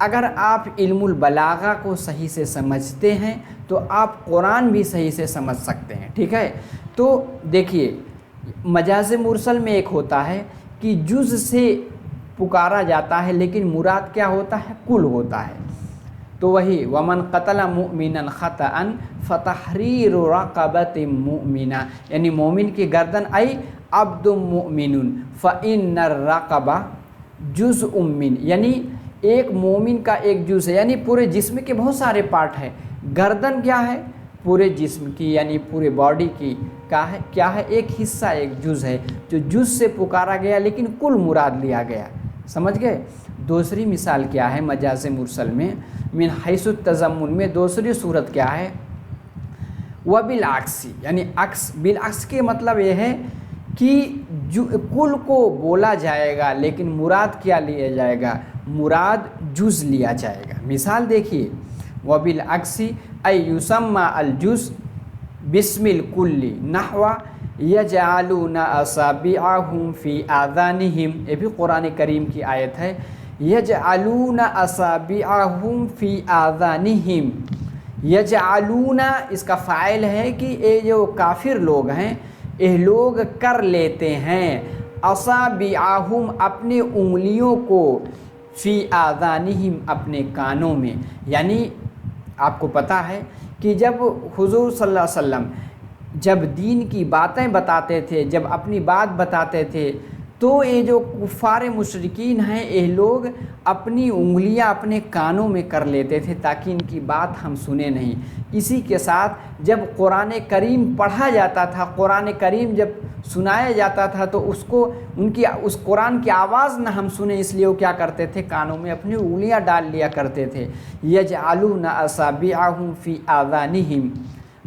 اگر آپ علم البلاغہ کو صحیح سے سمجھتے ہیں تو آپ قرآن بھی صحیح سے سمجھ سکتے ہیں، ٹھیک ہے۔ تو دیکھیے مجاز مرسل میں ایک ہوتا ہے کہ جز سے پکارا جاتا ہے لیکن مراد کیا ہوتا ہے؟ کل ہوتا ہے۔ تو وہی ومن قتل مؤمنا خطأ فتحریر رقبۃ مؤمنہ، یعنی مومن کی گردن ای عبد مؤمن فإن الرقبہ جزء من، یعنی ایک مومن کا ایک جز ہے، یعنی پورے جسم کے بہت سارے پارٹ ہیں، گردن کیا ہے؟ پورے جسم کی یعنی پورے باڈی کی کیا ہے؟ ایک حصہ، ایک جز ہے، جو جز سے پکارا گیا لیکن کل مراد لیا گیا، سمجھ گئے؟ دوسری مثال کیا ہے مجاز مرسل میں؟ من حیث التضمن میں دوسری صورت کیا ہے؟ وبالعکس، یعنی عکس، بالعکس کے مطلب یہ ہے کہ کل کو بولا جائے گا لیکن مراد کیا لیا جائے گا؟ مراد جز لیا جائے گا۔ مثال دیکھیے وبالعکس ای یسمى الجز باسم الکل نحو یجعلون اصابعهم فی آذانہم، یہ بھی قرآن کریم کی آیت ہے، یجعلون اصابعهم فی آذانہم، یجعلون اس کا فاعل ہے کہ یہ جو کافر لوگ ہیں یہ لوگ کر لیتے ہیں اصابعهم اپنے انگلیوں کو فی آذانہم اپنے کانوں میں، یعنی آپ کو پتہ ہے کہ جب حضور صلی اللہ علیہ وسلم جب دین کی باتیں بتاتے تھے، جب اپنی بات بتاتے تھے، تو یہ جو کفار مشرکین ہیں یہ لوگ اپنی انگلیاں اپنے کانوں میں کر لیتے تھے تاکہ ان کی بات ہم سنیں نہیں۔ اسی کے ساتھ جب قرآن کریم پڑھا جاتا تھا، قرآن کریم جب سنایا جاتا تھا تو اس قرآن کی آواز نہ ہم سنیں، اس لیے وہ کیا کرتے تھے؟ کانوں میں اپنی انگلیاں ڈال لیا کرتے تھے۔ یجعلون اصابعهم فی آذانہم،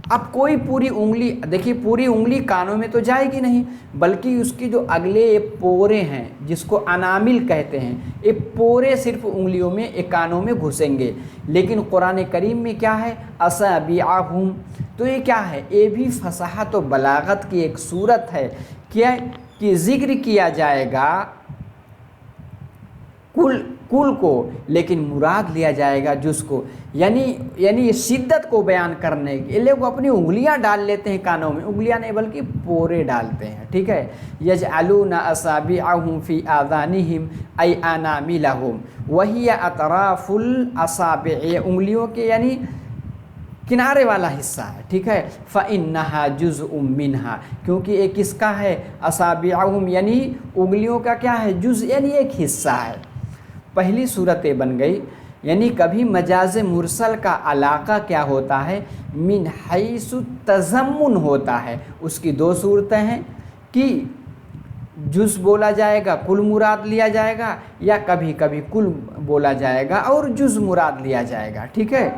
اب کوئی پوری انگلی، دیکھیے پوری انگلی کانوں میں تو جائے گی نہیں، بلکہ اس کی جو اگلے پورے ہیں جس کو انامل کہتے ہیں، یہ پورے صرف انگلیوں میں کانوں میں گھسیں گے۔ لیکن قرآن کریم میں کیا ہے؟ اصابعہم، تو یہ کیا ہے؟ یہ بھی فصاحت و بلاغت کی ایک صورت ہے کیا کہ ذکر کیا جائے گا کل کو لیکن مراد لیا جائے گا جز کو، یعنی شدت کو بیان کرنے کے لیے وہ اپنی انگلیاں ڈال لیتے ہیں کانوں میں، انگلیاں نہیں بلکہ پورے ڈالتے ہیں، ٹھیک ہے۔ یجعلون اصابعہم فی آذانہم ای اناملہم وہی اطراف الاصابع، انگلیوں کے یعنی کنارے والا حصہ ہے، ٹھیک ہے۔ فإنہا جزء منہا، کیونکہ ایک کس کا ہے؟ اصابعہم، یعنی انگلیوں کا کیا ہے؟ جز، یعنی ایک حصہ ہے۔ پہلی صورت بن گئی، یعنی کبھی مجاز مرسل کا علاقہ کیا ہوتا ہے؟ من حیث التضمن ہوتا ہے۔ اس کی دو صورتیں ہیں کہ جز بولا جائے گا کل مراد لیا جائے گا، یا کبھی کبھی کل بولا جائے گا اور جز مراد لیا جائے گا، ٹھیک ہے۔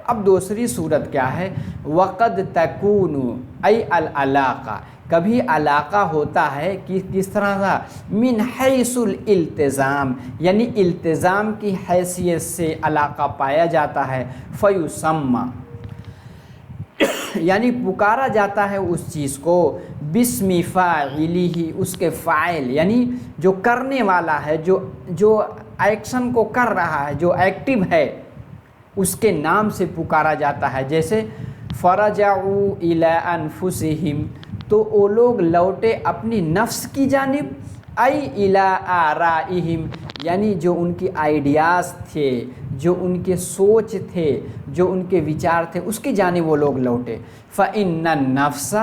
اب دوسری صورت کیا ہے؟ وقد تکون ای العلاقہ، کبھی علاقہ ہوتا ہے کہ کس طرح کا؟ من حیث الالتزام، یعنی التزام کی حیثیت سے علاقہ پایا جاتا ہے۔ فیسمى، یعنی پکارا جاتا ہے اس چیز کو باسم فاعلہ، اس کے فاعل یعنی جو کرنے والا ہے، جو ایکشن کو کر رہا ہے، جو ایکٹیو ہے، اس کے نام سے پکارا جاتا ہے۔ جیسے فرجعوا الی انفسہم، تو وہ لوگ لوٹے اپنی نفس کی جانب، ای الی آرائہم، یعنی جو ان کی آئیڈیاز تھے، جو ان کے سوچ تھے، جو ان کے وچار تھے، اس کی جانب وہ لوگ لوٹے۔ فإن النفس،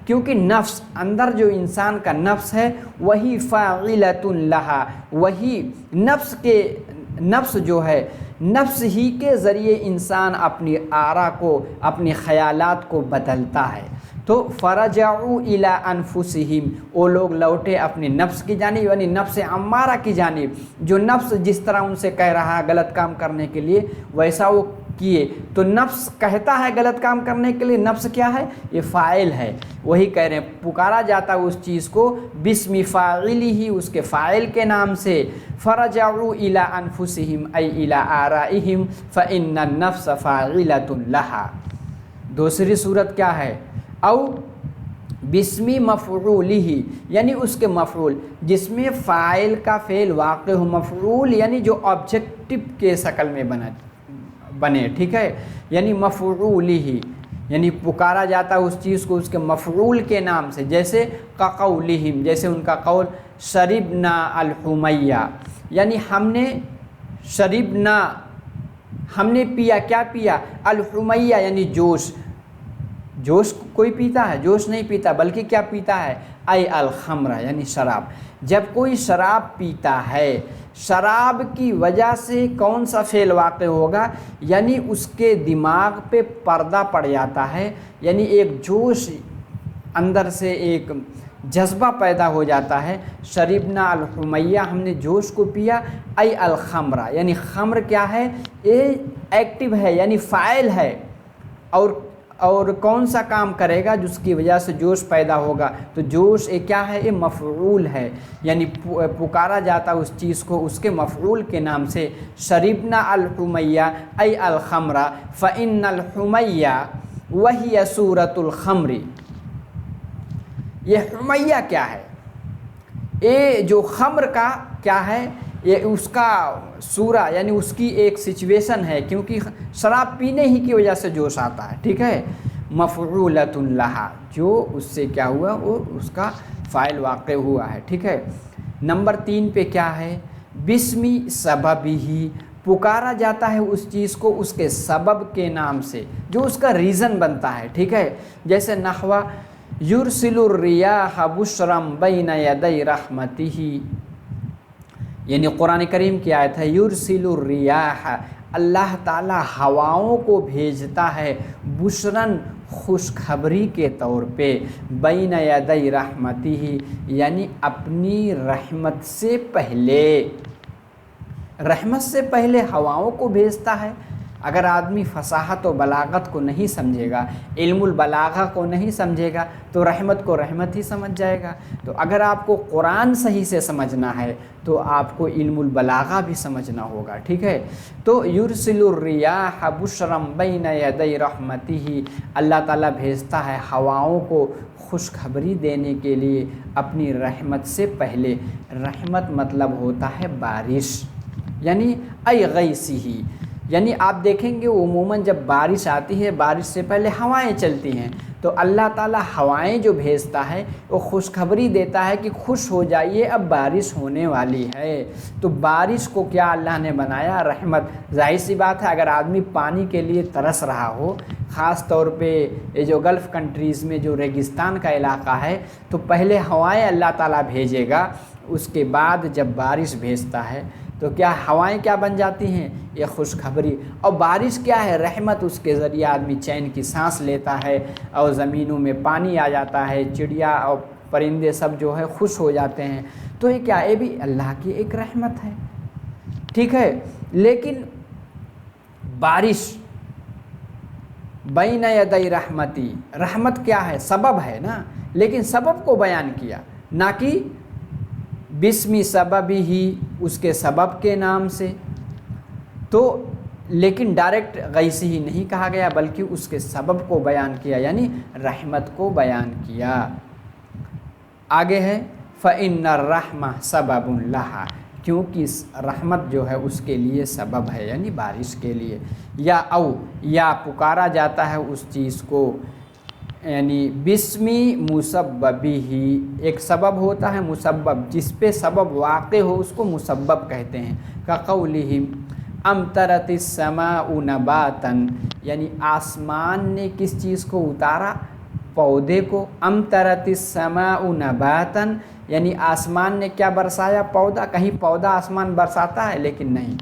کیونکہ نفس، اندر جو انسان کا نفس ہے وہی فاعلۃ لہا، وہی نفس جو ہے، نفس ہی کے ذریعے انسان اپنی آرا کو، اپنے خیالات کو بدلتا ہے۔ تو فرجعوا الی انفسہم، وہ لوگ لوٹے اپنے نفس کی جانب، یعنی نفس امارہ کی جانب، جو نفس جس طرح ان سے کہہ رہا ہے غلط کام کرنے کے لیے ویسا وہ کیے۔ تو نفس کہتا ہے غلط کام کرنے کے لیے، نفس کیا ہے؟ یہ فاعل ہے، وہی کہہ رہے ہیں پکارا جاتا ہے اس چیز کو باسم فاعلہ، اس کے فاعل کے نام سے۔ فرجعوا الی انفسہم ای الی آرائہم فإن النفس فاعلۃ لہا۔ دوسری صورت کیا ہے؟ او بسمی مفعولہ یعنی اس کے مفعول، جس میں فاعل کا فعل واقع ہو، مفعول یعنی جو آبجیکٹو کے شکل میں بنے، ٹھیک ہے، یعنی مفعولہ یعنی پکارا جاتا ہے اس چیز کو اس کے مفعول کے نام سے، جیسے کقولہم، جیسے ان کا قول شربنا الحمیہ، یعنی ہم نے شربنا ہم نے پیا، کیا پیا؟ الحمیہ یعنی جوش، جوش کوئی پیتا ہے؟ جوش نہیں پیتا، بلکہ کیا پیتا ہے؟ ای الخمر یعنی شراب۔ جب کوئی شراب پیتا ہے، شراب کی وجہ سے کون سا فعل واقع ہوگا؟ یعنی اس کے دماغ پہ پردہ پڑ جاتا ہے، یعنی ایک جوش اندر سے ایک جذبہ پیدا ہو جاتا ہے۔ شربنا الحمیہ ہم نے جوش کو پیا، ای الخمر یعنی خمر کیا ہے؟ یہ ایکٹیو ہے یعنی فاعل ہے، اور کون سا کام کرے گا جس کی وجہ سے جوش پیدا ہوگا؟ تو جوش یہ کیا ہے؟ یہ مفعول ہے، یعنی پکارا جاتا اس چیز کو اس کے مفعول کے نام سے۔ شربنا الحمیہ ای الخمر فإن الحمیہ وہی صورت الخمر۔ یہ حمیہ کیا ہے؟ یہ جو خمر کا کیا ہے؟ یہ اس کا صورہ یعنی اس کی ایک سچویشن ہے، کیونکہ شراب پینے ہی کی وجہ سے جوش آتا ہے، ٹھیک ہے۔ مفعولۃ لہا جو اس سے کیا ہوا؟ وہ اس کا فاعل واقع ہوا ہے، ٹھیک ہے۔ نمبر 3 پہ کیا ہے؟ بسمی سببہ پکارا جاتا ہے اس چیز کو اس کے سبب کے نام سے، جو اس کا ریزن بنتا ہے، ٹھیک ہے۔ جیسے نحو یرسل الریاح بشرا بین یدی رحمتہ، یعنی قرآن کریم کی آیت ہے یرسل الریاح، اللہ تعالی ہواؤں کو بھیجتا ہے، بشرن خوشخبری کے طور پہ، بین یدی رحمتہ یعنی اپنی رحمت سے پہلے، رحمت سے پہلے ہواؤں کو بھیجتا ہے۔ اگر آدمی فصاحت و بلاغت کو نہیں سمجھے گا، علم البلاغہ کو نہیں سمجھے گا، تو رحمت کو رحمت ہی سمجھ جائے گا۔ تو اگر آپ کو قرآن صحیح سے سمجھنا ہے تو آپ کو علم البلاغہ بھی سمجھنا ہوگا، ٹھیک ہے۔ تو یرسل الریاح بشرا بین یدی رحمتہ، اللہ تعالیٰ بھیجتا ہے ہواؤں کو خوشخبری دینے کے لیے اپنی رحمت سے پہلے۔ رحمت مطلب ہوتا ہے بارش، یعنی ای غیثہ، یعنی آپ دیکھیں گے عموماً جب بارش آتی ہے، بارش سے پہلے ہوائیں چلتی ہیں، تو اللہ تعالیٰ ہوائیں جو بھیجتا ہے وہ خوشخبری دیتا ہے کہ خوش ہو جائیے اب بارش ہونے والی ہے۔ تو بارش کو کیا اللہ نے بنایا؟ رحمت۔ ظاہر سی بات ہے اگر آدمی پانی کے لیے ترس رہا ہو، خاص طور پہ یہ جو گلف کنٹریز میں جو ریگستان کا علاقہ ہے، تو پہلے ہوائیں اللہ تعالیٰ بھیجے گا، اس کے بعد جب بارش بھیجتا ہے تو کیا ہوائیں کیا بن جاتی ہیں؟ یہ خوشخبری۔ اور بارش کیا ہے؟ رحمت، اس کے ذریعے آدمی چین کی سانس لیتا ہے اور زمینوں میں پانی آ جاتا ہے، چڑیا اور پرندے سب جو ہے خوش ہو جاتے ہیں۔ تو یہ کیا؟ یہ بھی اللہ کی ایک رحمت ہے، ٹھیک ہے۔ لیکن بارش بین یدی رحمتی، رحمت کیا ہے؟ سبب ہے نا، لیکن سبب کو بیان کیا، نہ کہ بسمی سبب ہی اس کے سبب کے نام سے۔ تو لیکن ڈائریکٹ غیث ہی نہیں کہا گیا، بلکہ اس کے سبب کو بیان کیا، یعنی رحمت کو بیان کیا۔ آگے ہے فإن الرحمہ سبب لہا، کیونکہ رحمت جو ہے اس کے لیے سبب ہے، یعنی بارش کے لیے۔ یا پکارا جاتا ہے اس چیز کو، یعنی بسمی مسببہ، ایک سبب ہوتا ہے مسبب، جس پہ سبب واقع ہو اس کو مسبب کہتے ہیں۔ کقولہم امطرت السماء نباتا، یعنی آسمان نے کس چیز کو اتارا؟ پودے کو۔ امطرت السماء نباتا یعنی آسمان نے کیا برسایا؟ پودا۔ کہیں پودا آسمان برساتا ہے؟ لیکن نہیں۔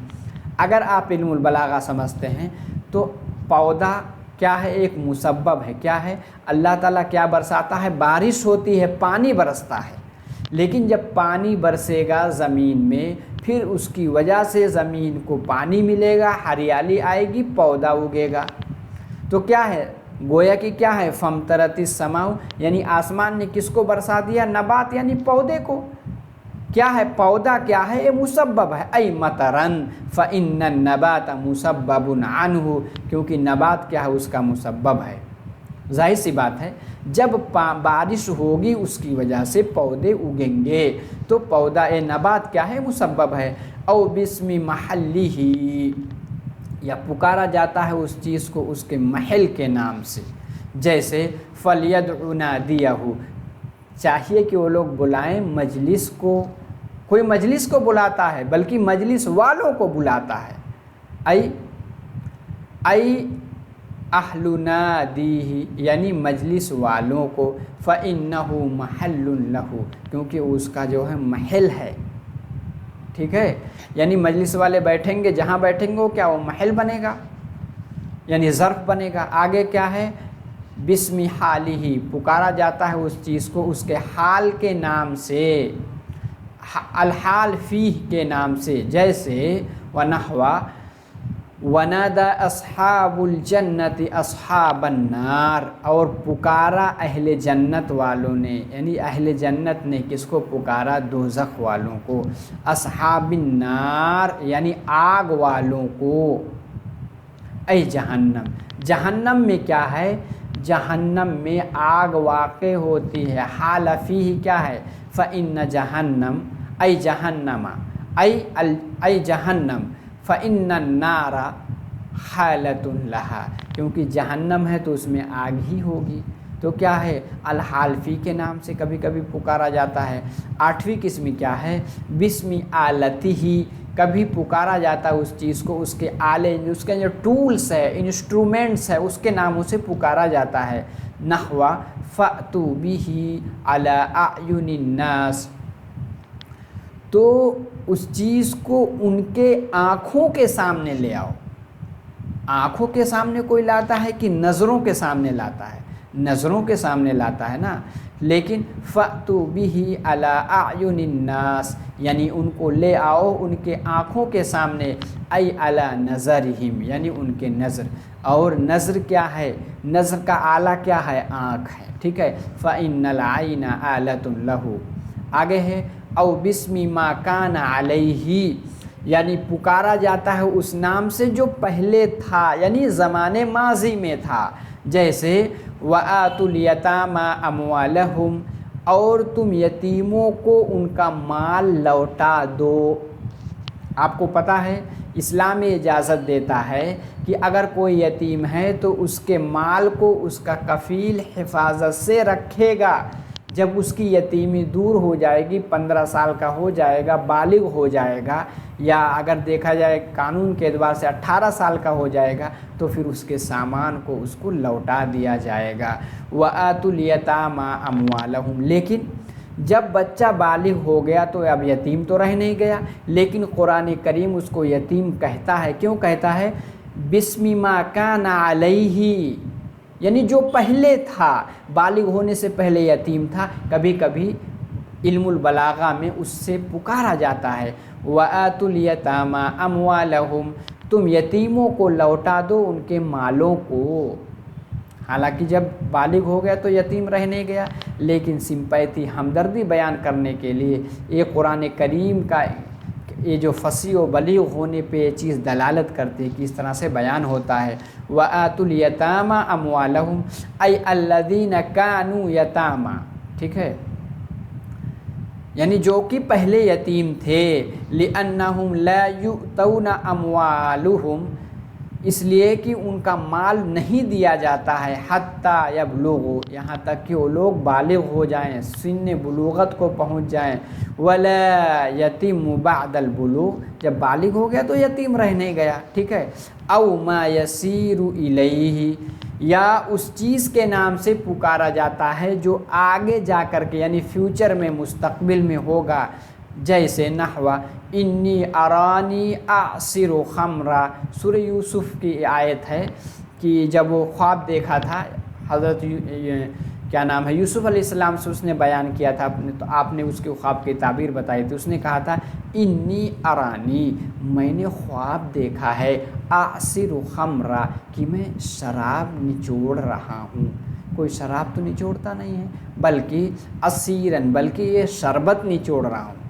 اگر آپ علم البلاغہ سمجھتے ہیں تو پودا کیا ہے؟ ایک مسبب ہے۔ کیا ہے؟ اللہ تعالیٰ کیا برساتا ہے؟ بارش ہوتی ہے، پانی برستا ہے، لیکن جب پانی برسے گا زمین میں، پھر اس کی وجہ سے زمین کو پانی ملے گا، ہریالی آئے گی، پودا اگے گا۔ تو کیا ہے؟ گویا کہ کیا ہے؟ فامطرت السماء یعنی آسمان نے کس کو برسا دیا؟ نبات یعنی پودے کو۔ کیا ہے؟ پودا کیا ہے؟ یہ مسبب ہے۔ ای مطرن فإن النبات مسبب عنہ، کیونکہ نبات کیا ہے؟ اس کا مسبب ہے۔ ظاہر سی بات ہے جب بارش ہوگی اس کی وجہ سے پودے اگیں گے، تو پودا نبات کیا ہے؟ مسبب ہے۔ او بسم محلی ہی، یا پکارا جاتا ہے اس چیز کو اس کے محل کے نام سے، جیسے فلیدع نادیہ، چاہیے کہ وہ لوگ بلائیں مجلس کو، کوئی مجلس کو بلاتا ہے بلکہ مجلس والوں کو بلاتا ہے، ای اہل نادیہ، یعنی مجلس والوں کو، فإنہ محل لہ، کیونکہ اس کا جو ہے محل ہے، ٹھیک ہے، یعنی مجلس والے بیٹھیں گے، جہاں بیٹھیں گے وہ کیا، وہ محل بنے گا، یعنی ظرف بنے گا۔ آگے کیا ہے؟ بسم حالہ، پکارا جاتا ہے اس چیز کو اس کے حال کے نام سے، الحال فیہ کے نام سے، جیسے ونحو ونادى اصحاب الجنت اصحاب النار، اور پکارا اہل جنت والوں نے، یعنی اہل جنت نے کس کو پکارا؟ دوزخ والوں کو، اصحاب النار یعنی آگ والوں کو، اے جہنم، جہنم میں کیا ہے؟ جہنم میں آگ واقع ہوتی ہے، حال فیہ کیا ہے؟ فإن جہنم، اے جہنم، اے جہنم، فإن النار حالۃ لہا، کیونکہ جہنم ہے تو اس میں آگ ہی ہوگی، تو کیا ہے؟ الحال فی کے نام سے کبھی کبھی پکارا جاتا ہے۔ 8ویں قسم کیا ہے؟ بسم آلتہ، کبھی پکارا جاتا ہے اس چیز کو اس کے آلے، اس کے جو ٹولس ہے، انسٹرومنٹس ہے، اس کے ناموں سے پکارا جاتا ہے، نحو فأتوا بہ علی اعین الناس، تو اس چیز کو ان کے آنکھوں کے سامنے لے آؤ۔ آنکھوں کے سامنے کوئی لاتا ہے کہ نظروں کے سامنے لاتا ہے؟ نظروں کے سامنے لاتا ہے نا، لیکن فأتوا بہ علی اعین الناس، یعنی ان کو لے آؤ ان کے آنکھوں کے سامنے، ای علی نظرہم، یعنی ان کے نظر، اور نظر کیا ہے؟ نظر کا آلہ کیا ہے؟ آنکھ ہے، ٹھیک ہے، فإن العین آلۃ لہ۔ آگے ہے او بسم ما کان علیہ، یعنی پکارا جاتا ہے اس نام سے جو پہلے تھا، یعنی زمانے ماضی میں تھا، جیسے وآتوا الیتامی اموالہم، اور تم یتیموں کو ان کا مال لوٹا دو۔ آپ کو پتہ ہے اسلام اجازت دیتا ہے کہ اگر کوئی یتیم ہے تو اس کے مال کو اس کا کفیل حفاظت سے رکھے گا، جب اس کی یتیمی دور ہو جائے گی، 15 سال کا ہو جائے گا، بالغ ہو جائے گا، یا اگر دیکھا جائے قانون کے اعتبار سے 18 سال کا ہو جائے گا، تو پھر اس کے سامان کو اس کو لوٹا دیا جائے گا۔ وآتوا الیتامی اموالہم، لیکن جب بچہ بالغ ہو گیا تو اب یتیم تو رہ نہیں گیا، لیکن قرآن کریم اس کو یتیم کہتا ہے، کیوں کہتا ہے؟ بسم ما کان علیہ، یعنی جو پہلے تھا، بالغ ہونے سے پہلے یتیم تھا، کبھی کبھی علم البلاغہ میں اس سے پکارا جاتا ہے، وآتوا الیتامی اموالہم، تم یتیموں کو لوٹا دو ان کے مالوں کو، حالانکہ جب بالغ ہو گیا تو یتیم رہ نہیں گیا، لیکن سمپیتھی، ہمدردی بیان کرنے کے لیے یہ قرآن کریم کا یہ جو فصیح و بلیغ ہونے پہ یہ چیز دلالت کرتی ہے کہ اس طرح سے بیان ہوتا ہے۔ وآتوا الیتامی اموالہم، ای الذین کانوا یتامی، ٹھیک ہے، یعنی جو کہ پہلے یتیم تھے، لأنہم لا یؤتون اموالہم، اس لیے کہ ان کا مال نہیں دیا جاتا ہے، حتی یبلغوا، یہاں تک کہ وہ لوگ بالغ ہو جائیں، سن بلوغت کو پہنچ جائیں، ولا یتیم بعد البلوغ، جب بالغ ہو گیا تو یتیم رہ نہیں گیا، ٹھیک ہے، او ما یسیر الیہ، یا اس چیز کے نام سے پکارا جاتا ہے جو آگے جا کر کے یعنی فیوچر میں، مستقبل میں ہوگا، جیسے نحو انی ارانی اعصر خمرا، سورہ یوسف کی آیت ہے کہ جب وہ خواب دیکھا تھا حضرت کیا نام ہے یوسف علیہ السلام سے، اس نے بیان کیا تھا تو آپ نے اس کے خواب کی تعبیر بتائی تھی، اس نے کہا تھا انی ارانی، میں نے خواب دیکھا ہے، اعصر خمرا، کہ میں شراب نچوڑ رہا ہوں، کوئی شراب تو نچوڑتا نہیں ہے، بلکہ عصیرن، بلکہ یہ شربت نچوڑ رہا ہوں،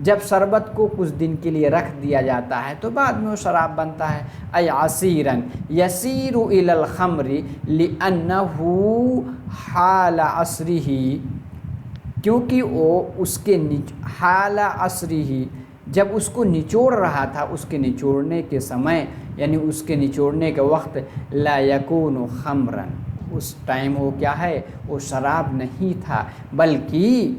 جب شربت کو کچھ دن کے لیے رکھ دیا جاتا ہے تو بعد میں وہ شراب بنتا ہے. ای عصیرا یسیر الی الخمر لانہ حال عصرہ، کیونکہ وہ اس کے حال عصرہ جب اس کو نچوڑ رہا تھا، اس کے نچوڑنے کے سمے یعنی اس کے نچوڑنے کے وقت لا یکون خمرا، اس ٹائم وہ کیا ہے، وہ شراب نہیں تھا، بلکہ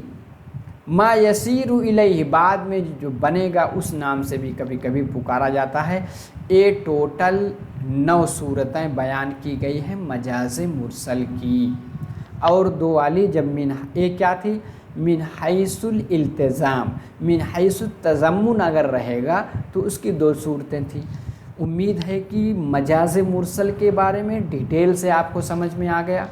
ما یسیر الیہ بعد میں جو بنے گا اس نام سے بھی کبھی کبھی پکارا جاتا ہے. یہ ٹوٹل 9 صورتیں بیان کی گئی ہیں مجاز مرسل کی، اور 2 والی جب ایک کیا تھی، من حیث الالتزام، من حیث التضمن اگر رہے گا تو اس کی 2 صورتیں تھیں. امید ہے کہ مجاز مرسل کے بارے میں ڈیٹیل سے آپ کو سمجھ میں آ گیا.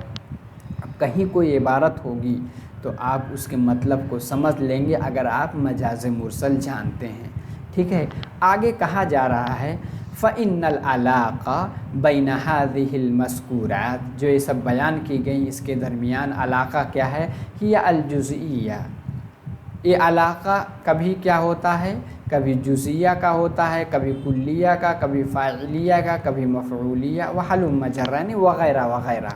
اب کہیں کوئی عبارت ہوگی تو آپ اس کے مطلب کو سمجھ لیں گے اگر آپ مجاز مرسل جانتے ہیں. ٹھیک ہے، آگے کہا جا رہا ہے فَإِنَّ الْعَلَاقَ بَيْنَ هَذِهِ الْمَذْكُورَاتِ، جو یہ سب بیان کی گئی اس کے درمیان علاقہ کیا ہے، ہی الجزئیہ. یہ علاقہ کبھی کیا ہوتا ہے، کبھی جزئیہ کا ہوتا ہے، کبھی کلیہ کا، کبھی فاعلیہ کا، کبھی مفعولیہ وحلم جرا وغیرہ وغیرہ.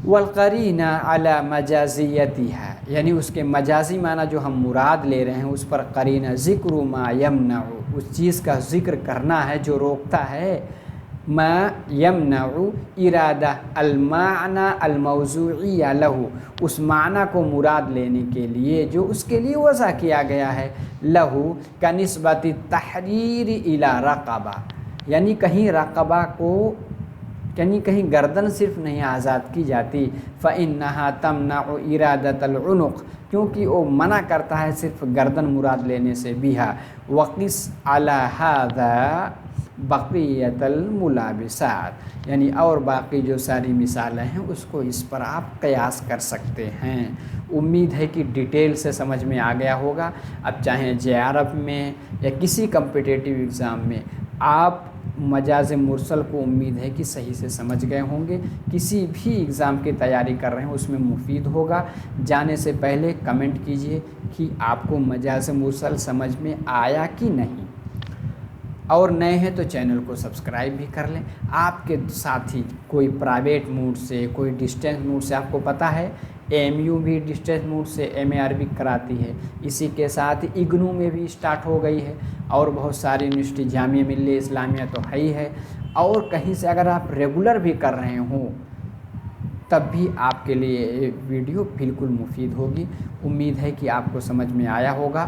والقرینہ علی مجازیتها، یعنی اس کے مجازی معنی جو ہم مراد لے رہے ہیں اس پر قرینہ، ذکر ما یمنع، اس چیز کا ذکر کرنا ہے جو روکتا ہے، ما یمنع ارادہ المعنی الموضوعی لہ، اس معنی کو مراد لینے کے لیے جو اس کے لیے وضع کیا گیا ہے، لہ کنسبت التحریر الی رقبہ، یعنی کہیں رقبہ کو، یعنی کہیں گردن صرف نہیں آزاد کی جاتی. فَإِنَّهَا تَمْنَعُ إِرَادَةَ الْعُنُقِ، کیونکہ وہ منع کرتا ہے صرف گردن مراد لینے سے. بِهَا وَقِسْ عَلَى هَذَا بَقِيَّةَ الْمُلَابِسَاتِ، یعنی اور باقی جو ساری مثالیں ہیں اس کو اس پر آپ قیاس کر سکتے ہیں. امید ہے کہ ڈیٹیل سے سمجھ میں آ گیا ہوگا. اب چاہے JRF میں یا کسی کمپٹیٹیو ایگزام میں آپ مجاز مرسل کو امید ہے کہ صحیح سے سمجھ گئے ہوں گے. کسی بھی ایگزام کی تیاری کر رہے ہیں اس میں مفید ہوگا. جانے سے پہلے کمنٹ کیجئے کہ آپ کو مجاز مرسل سمجھ میں آیا کہ نہیں، اور نئے ہیں تو چینل کو سبسکرائب بھی کر لیں. آپ کے ساتھی کوئی پرائیویٹ موڈ سے، کوئی ڈسٹینس موڈ سے، آپ کو پتہ ہے AMU بھی ڈسٹینس موڈ سے MA عربک کراتی ہے، اسی کے ساتھ IGNOU میں بھی اسٹارٹ ہو گئی ہے، اور بہت ساری یونیورسٹی، جامعہ ملیہ اسلامیہ تو ہے ہی ہے، اور کہیں سے اگر آپ ریگولر بھی کر رہے ہوں تب بھی آپ کے لیے یہ ویڈیو بالکل مفید ہوگی. امید ہے کہ آپ کو سمجھ میں آیا ہوگا.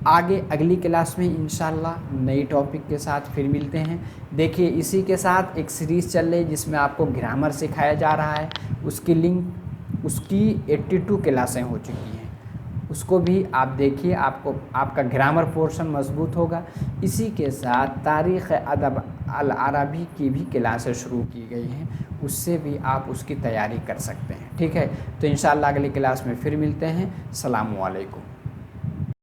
آگے اگلی کلاس میں انشاءاللہ نئی ٹاپک کے ساتھ پھر ملتے ہیں. دیکھیے اسی کے ساتھ ایک سیریز چل رہی ہے جس میں آپ کو گرامر سکھایا جا رہا ہے، اس کی لنک، اس کی 82 کلاسیں ہو چکی ہیں، اس کو بھی آپ دیکھیے، آپ کا گرامر پورشن مضبوط ہوگا. اسی کے ساتھ تاریخ ادب العربی کی بھی کلاسیں شروع کی گئی ہیں، اس سے بھی آپ اس کی تیاری کر سکتے ہیں. ٹھیک ہے، تو انشاءاللہ اگلی کلاس میں پھر ملتے ہیں. السلام علیکم.